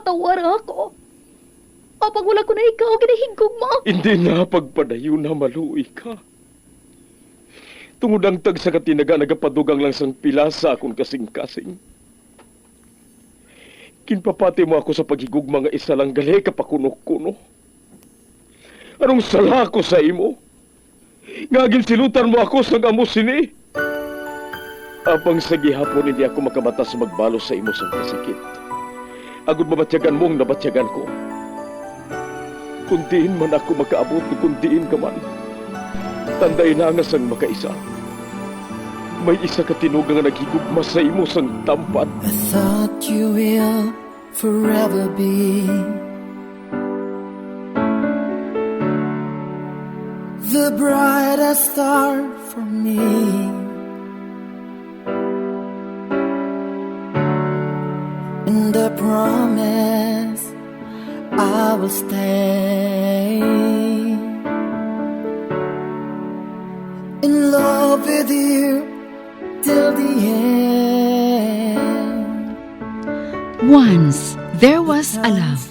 patawar ako. Apag wala ko na ikaw, ginahigog mo. Hindi na pagpadayo na maluoy ka. Tungod ang tag sa katinaga nagapadugang lang sang pilasa akong kasing-kasing. Kinpapati mo ako sa paghigugma nga isa lang gali kapakuno-kuno. Anong sala ko sa imo? Ngagin silutan mo ako sa amo sini. Apang sa gihapon hindi ako makabatas magbalo sa imo sa kasakit. Agud mabatyagan mong nabatyagan ko. Kundiin man ako makaabot, kundiin ka man. Tanday na nga sang makaisa. May isa ka tinugang nga naghigugma sa imo sang tampan. I thought you will forever be the brightest star for me. And I promise I will stay in love with you till the end. Once, there was a love.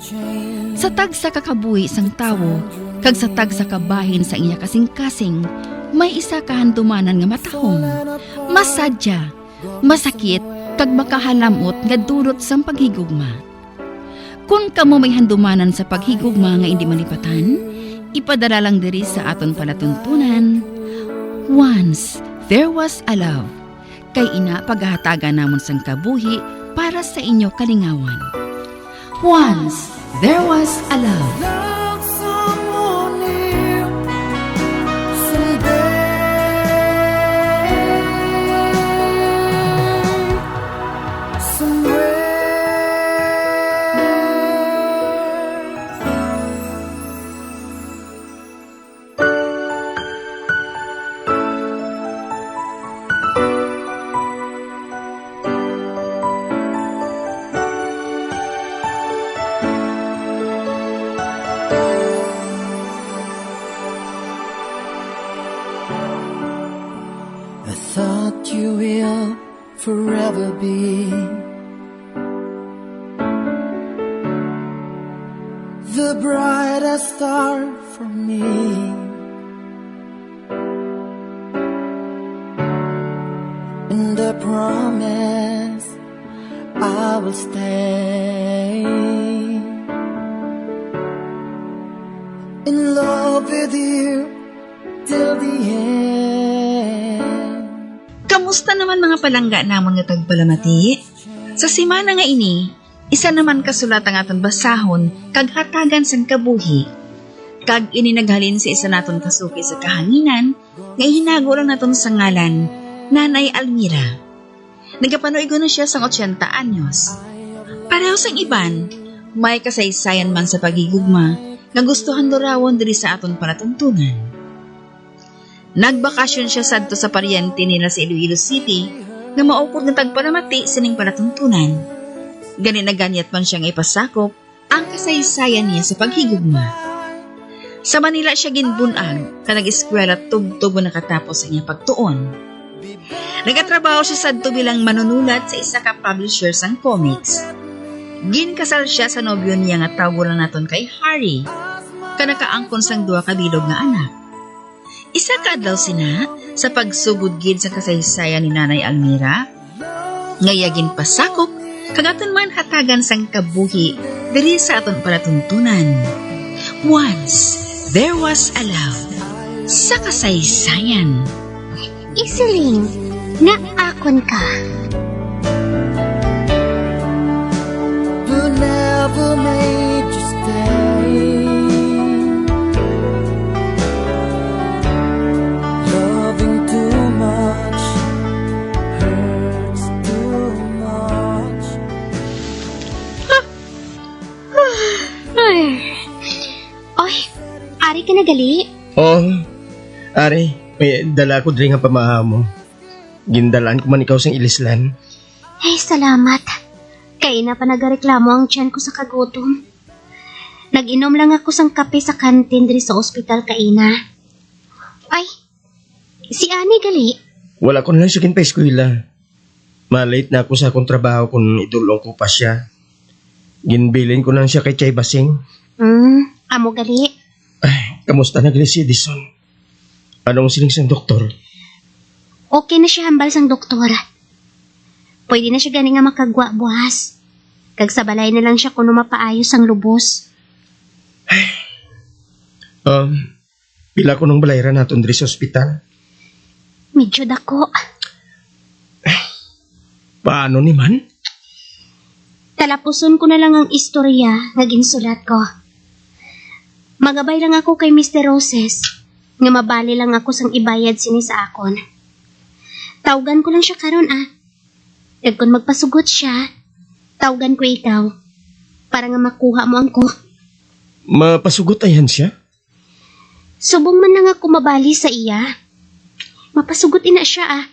Sa tag sa kakabuhi sang tawo, kag sa tag sa kabahin sa iya kasing-kasing, may isa kahandumanan nga matahong, masadya, masakit, kag makahalamot nga durot sang paghigugma. Kung kamo may handumanan sa paghigugma nga hindi malipatan, ipadala lang diri sa aton palatuntunan. Once, there was a love. Kay ina paghahatagan namon sang kabuhi para sa inyo kalingawan. Once, there was a love. Love someone new someday. Somewhere. I thought you will forever be the brightest star for me. And I promise I will stay in love with you till the end. Kamusta naman mga palangga namon nga tagpalamati? Sa simana nga ini, isa naman kasulat ang aton basahon kag hatagan sang kabuhi. Kag ini naghalin sa isa naton kasuki sa kahanginan nga hinago lang naton sa ngalan Nanay Almira. Nagapanoy ko na siya sang 80 anyos. Pareho sang iban, may kasaysayan man sa pagigugma nga gustuhan dorawon diri sa aton palatuntunan. Nagbakasyon siya sadto sa paryente nila sa Iloilo City nga maupod ng tagpalamati sining palatuntunan. Gani na ganyat man siya nga ipasakop ang kasaysayan niya sa paghigugma. Sa Manila siya ginbunag ka nag-eskwela tubtub na nakatapos sa niya pagtuon. Nagatrabaho siya sadto bilang manunulat sa isa ka publisher sang comics. Ginkasal siya sa nobyo niya nga tawag lang naton kay Harry, ka nakaangkon sang duha ka bilog nga anak. Isa ka adlaw sina sa pagsugod gid sa kasaysayan ni Nanay Almira, ngayagin pasakop kagaton man hatagan sang kabuhi diri sa aton palatuntunan. Once, there was a love sa kasaysayan. Isiling, nga akon ka. Who never made you stay. Loving too much hurts too much. Ay. Oy, ari ka na gali? Oh, ari, may dala ko diri nga pamaha mo. Gindalaan ko man ikaw sang ilislan. Ay, salamat. Kay na pa nagareklamo ang tiyan ko sa kagutom. Nag-inom lang ako sang kape sa kantin diri sa ospital kaina. Ay, si Ani gali. Wala ko na lang sugin pa eskwela. Malate na ako sa akong trabaho kung idulong ko pa siya. Ginbilin ko lang siya kay Chay Basing. Amo gali. Ay, kamusta na gali si Edison? Anong siling sang doktor? Okay na siya hambal sang doktor. Pwede na siya gani nga makagwa buhas. Kag sa balay na lang siya kuno mapaayos ang lubos. Pila ko nung balayran naton diri sa ospital. Medyo dako. Paano ni man? Talapuson ko na lang ang istorya nga ginsulat ko. Magabay lang ako kay Mr. Roses nga mabali lang ako sang ibayad sini sa akon. Tawgan ko lang siya karon Kag kung magpasugot siya, tawgan ko ikaw para nga makuha mo ang ko. Mapasugot ayan siya? Subong man lang ako mabali sa iya. Mapasugot ina siya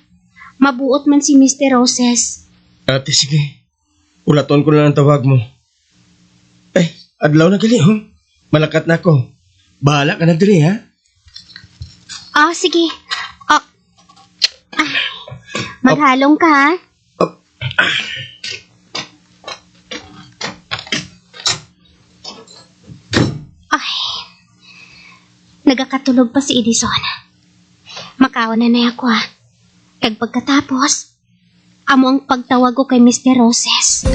Mabuot man si Mr. Roses. Ate, sige. Ulaton ko na lang ang tawag mo. Ay, adlaw na gali, Malakat na ako. Bahala ka na diri, ha? Sige. Maghalong ka, ha? Ay. Nagakatulog pa si Edison. Makaon na ako, Kag pagkatapos, amo ang pagtawag ko kay Mr. Roses.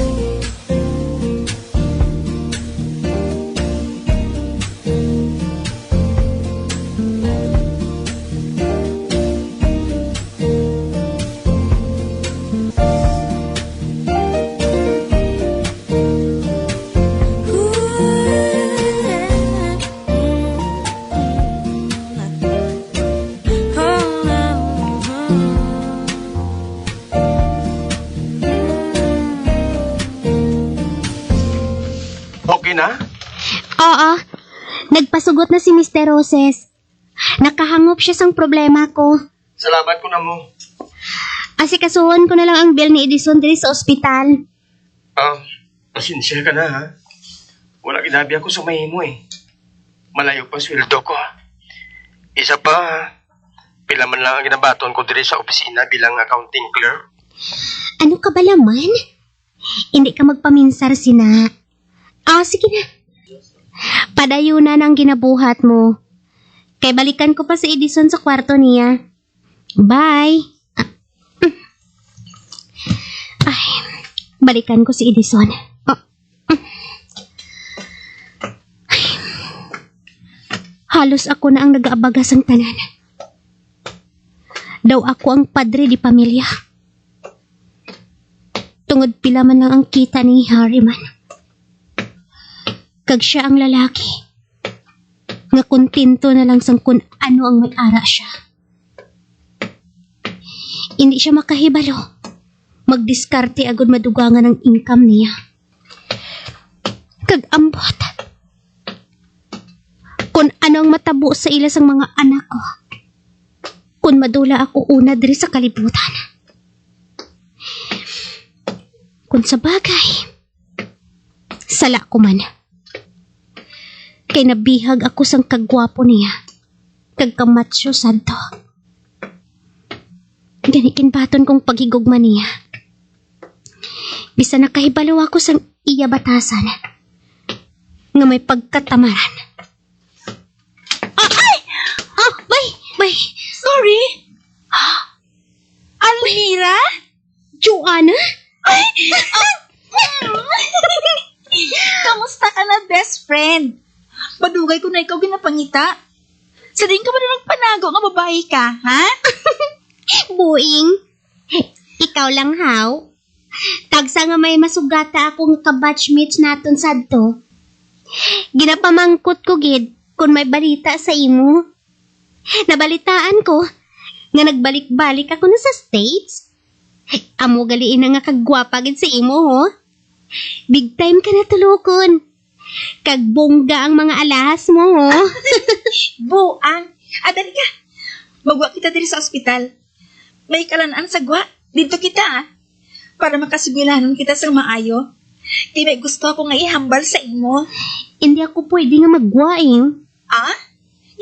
Okay na? Oo. Nagpasugot na si Mr. Roses. Nakahangop siya sang problema ko. Salamat ko na mo. Asikasuhon ko na lang ang bill ni Edison diri sa ospital. Pasensya ka na, ha? Wala ginabi ako sa mahimo, Malayo pa sweldo ko. Isa pa, pila man lang ang ginabaton ko diri sa opisina bilang accounting clerk. Ano ka ba laman? Hindi ka magpaminsar sina. Sige na. Padayunan ang ginabuhat mo. Kay balikan ko pa si Edison sa kwarto niya. Bye. Ay, balikan ko si Edison. Halos ako na ang nag-aabaga sang tanan. Daw ako ang padre di pamilya. Tungod pila man lang ang kita ni Harriman. Kag siya ang lalaki. Nga kontento na lang sang kung ano ang may-ara siya. Hindi siya makahibalo. Magdiskarte agad madugangan ang income niya. Kag ambot. Kung ano ang matabo sa ila sang mga anak ko. Kung madula ako una diri sa kalibutan. Kung sa bagay, sala ko man. Kay nabihag ako sang kagwapo niya. Kag kamatsyo santo. Ganikin baton kong paghigugma niya. Bisa nakahibalo ako sang iya batasan. Nga may pagkatamaran. Bay. Sorry? Almira? Joanna? Kamusta ka na, best friend? Badugay ko na ikaw ginapangita. Sa din ka ba na nagpanago nga babae ka, ha? Buing. Ikaw lang, haw. Tagsa nga may masugata akong kabatchmates naton sadto. Ginapamangkot ko, gid, kung may balita sa imo. Nabalitaan ko nga nagbalik-balik ako na sa States. Amo galiin na nga kagwapa gid sa imo, ho. Big time ka na tulokon. Kag bongga ang mga alahas mo, ho. Buang. Dali ka. Magwa kita diri sa ospital. May kalanaan sa gwa. Dito kita, para makasigulanon kita sa maayo. Di may gusto ako nga ihambal sa imo. Hindi ako pwede nga magwaing.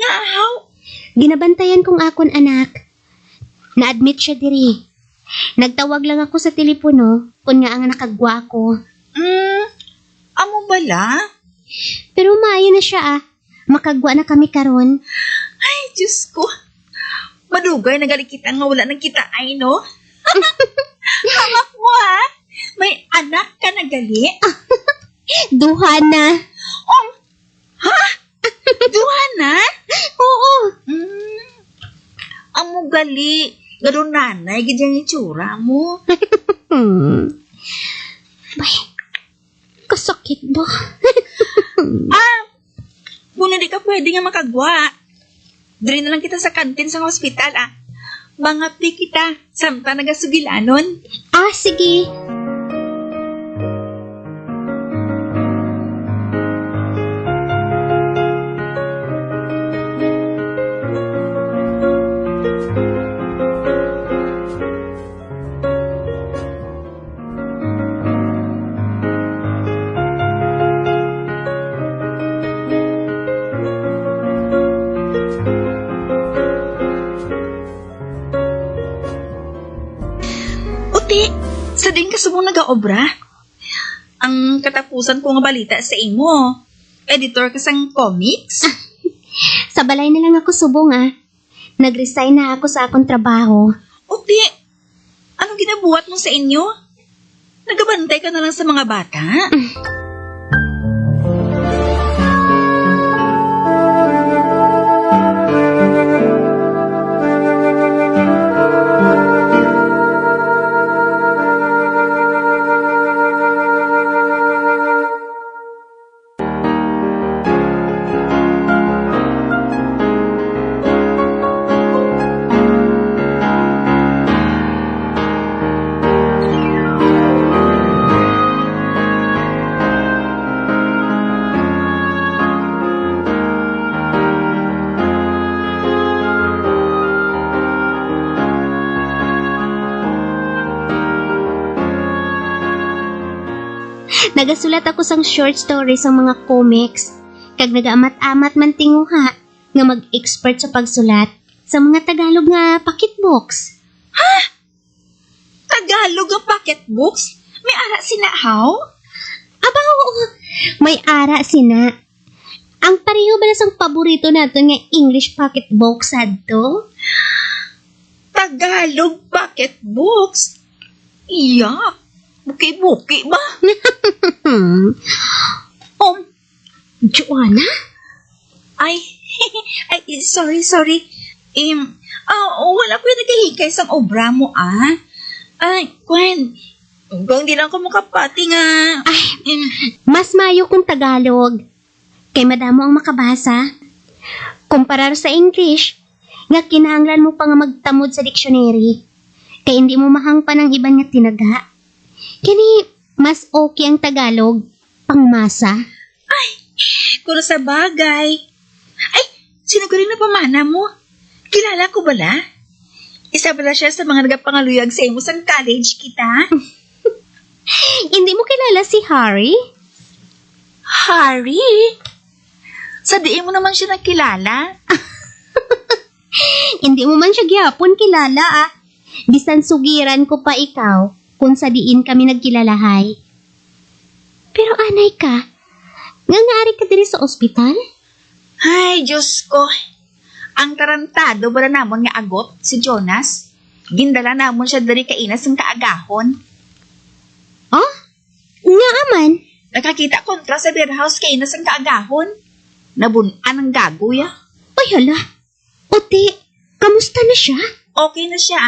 Nga ahaw. Ginabantayan kong akon anak. Na-admit siya diri. Nagtawag lang ako sa telepono kung nga ang nakagwa ko. Amo bala? Pero maayo na siya Makagwa na kami karon. Ay, Diyos ko. Madugay, nagalikita nga wala nang kita ay, no? Hamak mo, ha? May anak ka na gali? Duha na. Ha? Duha na? Oo. Amo gali. Gano'n nanay, ganyan yung tsura mo. Bay, kasakit ba? Kung hindi ka pwede nga makagwa, dali na lang kita sa kantin sa hospital, Mangapli kita, samta nagasugilanon. Sige. Sa din ka subong nag-aobra? Ang katapusan ko nga balita sa imo, editor ka sang comics? Sa balay na lang ako subong Nag-resign na ako sa akong trabaho. Uti, anong ginabuhat mo sa inyo? Nagabantay ka na lang sa mga bata? Nagasulat ako sang short story sa mga comics. Kag nagaamat-amat man tinguha nga mag-expert sa pagsulat sa mga Tagalog nga pocketbooks. Tagalog ang pocketbooks? May ara sinahaw? Aba, oo. May ara sina. Ang pareho ba na sang paborito natin nga English pocketbook sadto? Tagalog pocketbooks? Iyak. Buki-buki ba? Joanna? Ay, sorry. Wala ko yung nagahikay sa obra mo, Ay, Gwen, kung di lang ko makapati nga. Mas mayo kung Tagalog. Kay madamo ang makabasa. Kumparar sa English, nga kinahanglan mo pa nga magtamod sa dictionary. Kay hindi mo mahangpan ang iban nga tinaga. Kini, mas okay ang Tagalog, pangmasa. Kung sa bagay. Ay, sino ko rin na pamana mo? Kilala ko bala? Isa pala siya sa mga nagapangaluyag sa imo sa college kita. Hindi mo kilala si Harry? Harry? Sa diin mo naman siya nakilala? Hindi mo man siya gyapon kilala Bisan sugiran ko pa ikaw kung sa diin kami nagkilalahay. Pero anay ka, ngangari ka diri sa ospital? Ay, Diyos ko. Ang tarantado ba na namon nga agot, si Jonas? Gindala namon siya diri kainas ng kaagahon. Nga aman. Nakakita kontra sa beer house kainas ng kaagahon. Nabunan ang gagoy, Ay hala, Ote, kamusta na siya? Okay na siya,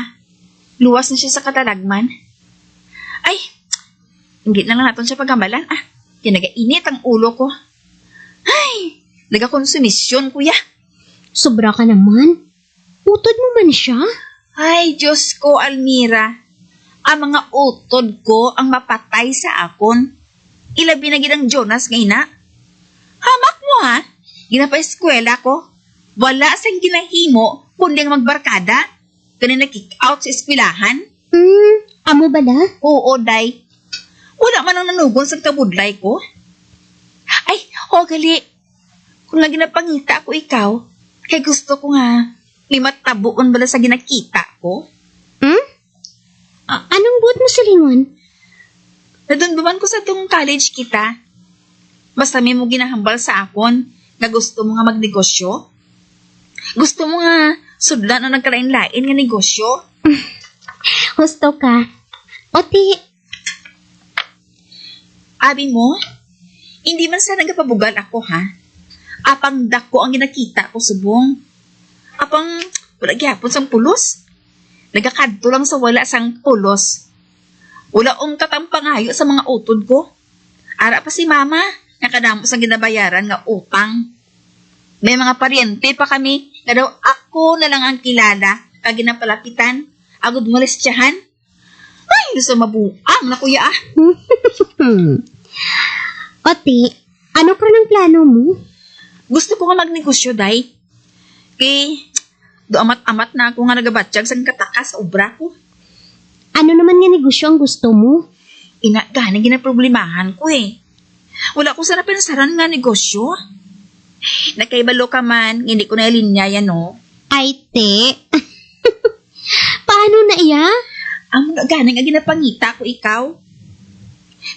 Luwas na siya sa katalagman. Ay, hindi na lang natin siya pagamalan, Kinagainit ang ulo ko. Ay, nagakonsumisyon, kuya. Sobra ka naman. Utod mo man siya? Ay, Diyos ko, Almira. Ang mga utod ko ang mapatay sa akon. Ilabi na ginang Jonas ngayon na. Hamak mo, Ginapa-eskwela ko. Wala sang ginahimo, kundi ang magbarkada. Kanina kick out sa eskwelahan. Amo bala? Oo, day. Wala man ang nanugon sa kabudlay ko. Ay, gali. Kung nga ginapangita ko ikaw, kay gusto ko nga, 5 tabuon bala sa ginakita ko. Anong buot mo sa lingon? Nadunduman ko sa tong college kita. Basta may mo ginahambal sa akon na gusto mo nga magnegosyo? Gusto mo nga sudlan o nagkalain-lain nga negosyo? Husto ka. Oti, Abi mo, hindi man sana nagapabugal ako, ha? Apang dako ang ginakita ko subong. Apang wala gyapon sang pulos. Nagakadto lang sa wala sang pulos. Wala tatampangayo sa mga utod ko. Ara pa si mama, nakadamo sang ginabayaran nga utang. May mga paryente pa kami na daw ako na lang ang kilala kag ginapalapitan. Agud mo lesyahan. Ay, gusto mabuang na kuya ah. Oti, ano pa ng plano mo? Gusto ko nga magnegosyo, day. Kay, do amat-amat na ako nga nagabatsyag sa katakas sa obra ko. Ano naman nga negosyo ang gusto mo? Ina, gana ginaproblemahan ko eh. Wala ko sa napensaran nga negosyo. Nakaibalo ka man, hindi ko na ilinya no? Ay, te. Paano na iya? Amo na gana nga ginapangita ko ikaw.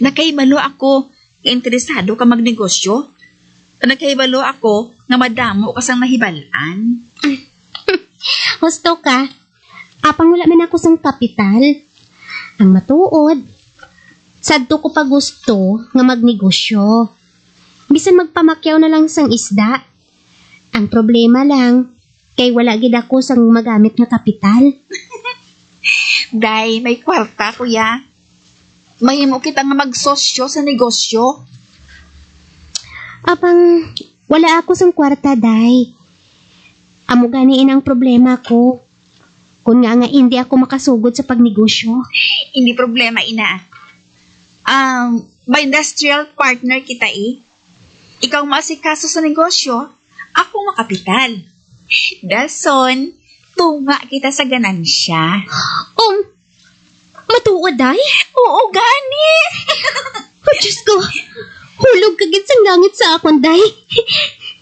Nakaibalo ako, interesado ka magnegosyo. Nakaibalo ako, nga madamo ka sang nahibalaan. Husto ka. Apang wala man ako sang kapital. Ang matuod. Sadto ko pa gusto nga magnegosyo. Bisan magpamakyaw na lang sang isda. Ang problema lang, kay wala gid ako sang magamit nga kapital. Day, may kwarta, kuya. Mahimo kita nga magsosyo sa negosyo. Apang wala ako sang kwarta, day. Amo ganiin ang problema ko. Kung nga hindi ako makasugod sa pagnegosyo. Hindi problema, ina. By industrial partner kita eh. Ikaw maasikaso sa negosyo, ako makapital. Dason, tunga kita sa ganansya. Matuod, day? Oo, gani! Oh, Diyos ko. Hulog kagit sang langit sa akon, day.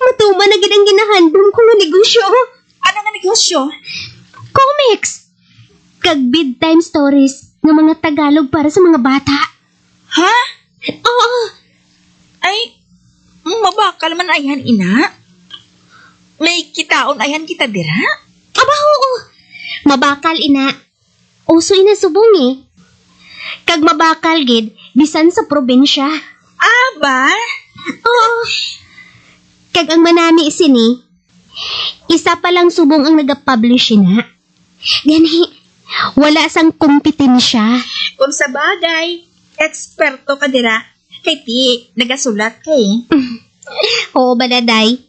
Matuma na gid ang ginahandom ko nga negosyo. Ano nga negosyo? Comics! Kag bedtime stories ng mga Tagalog para sa mga bata. Ha? Oo, Ay, mabakal man ayan, ina. May kitaon ayan kita dira. aba oo. Mabakal ina. Uso ina subong eh. Kag mabakal gid, bisan sa probinsya. Aba? Oo. Kag ang manami sini, isa pa lang subong ang nag-publish na. Gani, wala sang kompetensya. Kung sa bagay, eksperto ka dira. Kay ti, nagasulat kay. Oo, badaday.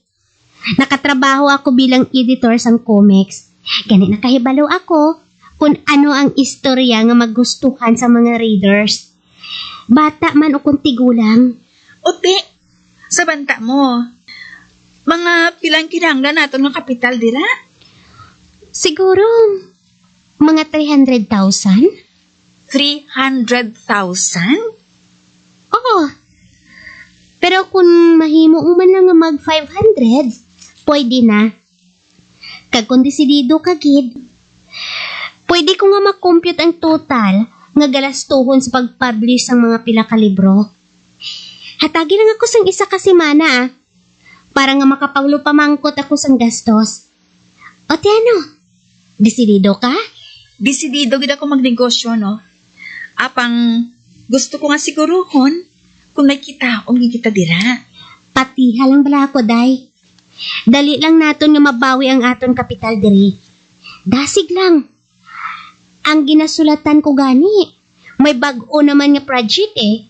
Nakatrabaho ako bilang editor sang comics. Gani nakahibalo ako kung ano ang istorya nga magustuhan sa mga readers. Bata man o kung tigulang. Ote, sa banta mo, mga pilang kinahanglan nato ng kapital dira? Siguro, mga 300,000? 300,000? Oo. Pero kung mahimo man lang nga mag 500, pwede na. Kag kung desidido ka gid, pwede ko nga makompute ang total nga galastuhon sa pag-publish ng mga pila ka libro. Hatagi lang ako sang isa ka semana para nga makapaglupamangkot ako sang gastos. O tiano, desidido ka? Desidido gid ako magnegosyo, no? Apang gusto ko nga siguruhon kung may kitaon nga kita dira. Patiha lang bala ako, day. Dali lang naton nga mabawi ang aton kapital diri. Dasig lang. Ang ginasulatan ko gani, may bag-o naman nga project eh.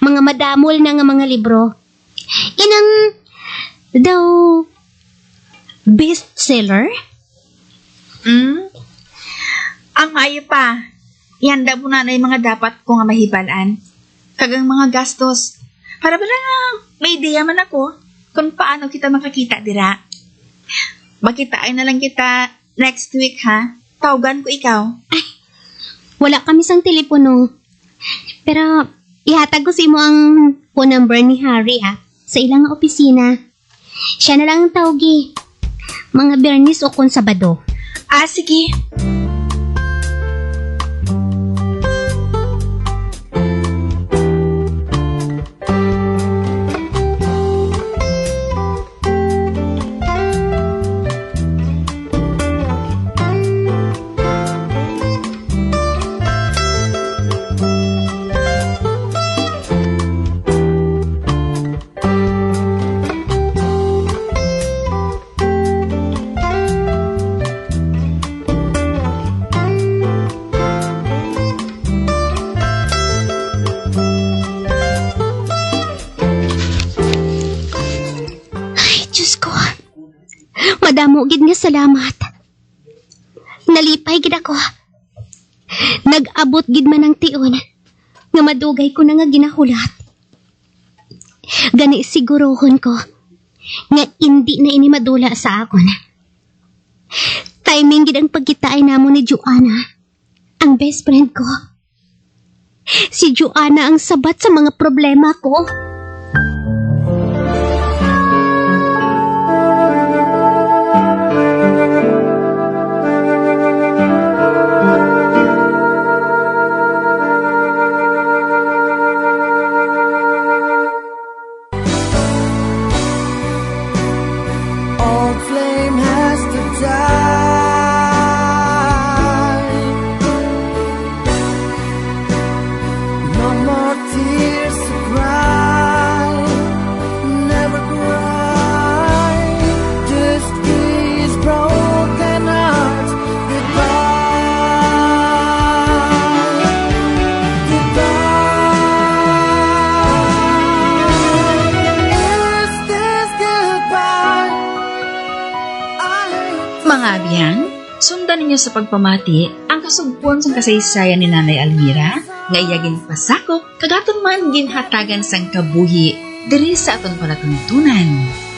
Mga madamol na nga mga libro. Inang daw bestseller? Ang maayo pa, ihanda mo na yung mga dapat ko nga mahibalaan. Kagang mga gastos. Para ba nga may ideya man ako kung paano kita makakita dira. Makitaan na lang kita next week, ha? Tawagan ko ikaw. Wala kami sang telepono. Pero ihatag ko si mo ang phone number ni Harry sa ilang opisina. Siya na lang ang tawgi. Mga Bernis o kung Sabado. Sige. Madamo gid nga salamat. Nalipay gid ako. Nag-abot gid man ang tion nga madugay ko na nga ginahulat. Gani sigurohon ko nga hindi na ini madula sa akon. Timing gid ang pagkitaay namo ni Joanna, ang best friend ko. Si Joanna ang sabat sa mga problema ko. Old flame has to die. No more tears to cry. Never cry. Just these broken hearts. Goodbye. Goodbye. Is this goodbye? Mga abiyang, sundan ninyo sa pagpamati ang kasugpuan sa kasaysayan ni Nanay Almira nga iyagin pasakop kagaton man ginhatagan sang kabuhi diri sa aton palatuntunan.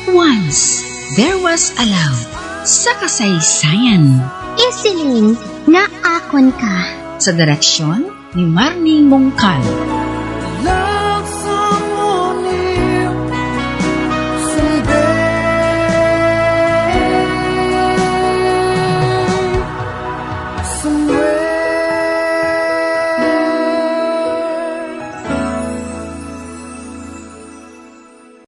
Once there was a love sa kasaysayan Isiling nga akon ka. sa direksyon ni Marnie Mongcal. Love someone new someday. Someone